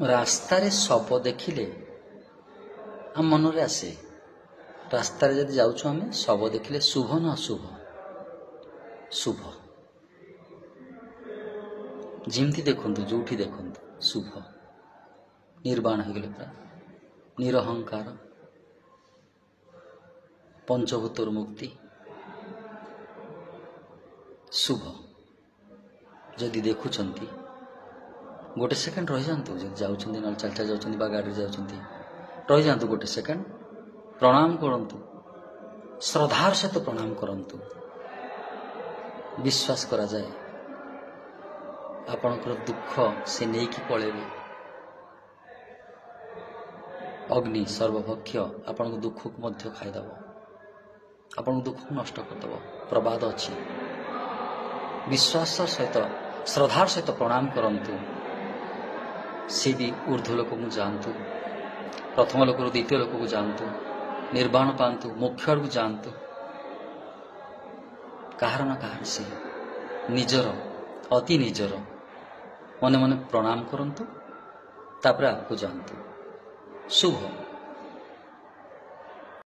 ରାସ୍ତାରେ ଶବ ଦେଖିଲେ ଆମ ମନରେ ଆସେ, ରାସ୍ତାରେ ଯଦି ଯାଉଛୁ ଆମେ ଶବ ଦେଖିଲେ ଶୁଭ ନା ଅଶୁଭ? ଶୁଭ। ଯେମିତି ଦେଖନ୍ତୁ, ଯୋଉଠି ଦେଖନ୍ତୁ ଶୁଭ। ନିର୍ବାଣ ହେଇଗଲେ ପୁରା ନିରହଙ୍କାର, ପଞ୍ଚଭୂତରୁ ମୁକ୍ତି, ଶୁଭ। ଯଦି ଦେଖୁଛନ୍ତି ଗୋଟେ ସେକେଣ୍ଡ ରହିଯାଆନ୍ତୁ, ଯଦି ଯାଉଛନ୍ତି ନହେଲେ ଚାଲି ଚାଲି ଯାଉଛନ୍ତି ବା ଗାଡ଼ିରେ ଯାଉଛନ୍ତି, ରହିଯାଆନ୍ତୁ ଗୋଟେ ସେକେଣ୍ଡ, ପ୍ରଣାମ କରନ୍ତୁ, ଶ୍ରଦ୍ଧାର ସହିତ ପ୍ରଣାମ କରନ୍ତୁ। ବିଶ୍ୱାସ କରାଯାଏ ଆପଣଙ୍କର ଦୁଃଖ ସେ ନେଇକି ପଳେଇବେ। ଅଗ୍ନି ସର୍ବଭକ୍ଷ ଆପଣଙ୍କ ଦୁଃଖକୁ ମଧ୍ୟ ଖାଇଦେବ, ଆପଣଙ୍କ ଦୁଃଖକୁ ନଷ୍ଟ କରିଦେବ। ପ୍ରବାଦ ଅଛି, ବିଶ୍ୱାସ ସହିତ ଶ୍ରଦ୍ଧାର ସହିତ ପ୍ରଣାମ କରନ୍ତୁ। ସେ ବି ଊର୍ଦ୍ଧ୍ୱ ଲୋକକୁ ଯାଆନ୍ତୁ, ପ୍ରଥମ ଲୋକରୁ ଦ୍ୱିତୀୟ ଲୋକକୁ ଯାଆନ୍ତୁ, ନିର୍ବାଣ ପାଆନ୍ତୁ, ମୋକ୍ଷ ଆଡ଼କୁ ଯାଆନ୍ତୁ। କାହାର ନା କାହାର ସେ ନିଜର, ଅତି ନିଜର। ମନେ ମନେ ପ୍ରଣାମ କରନ୍ତୁ, ତାପରେ ଆଗକୁ ଯାଆନ୍ତୁ। ଶୁଭ।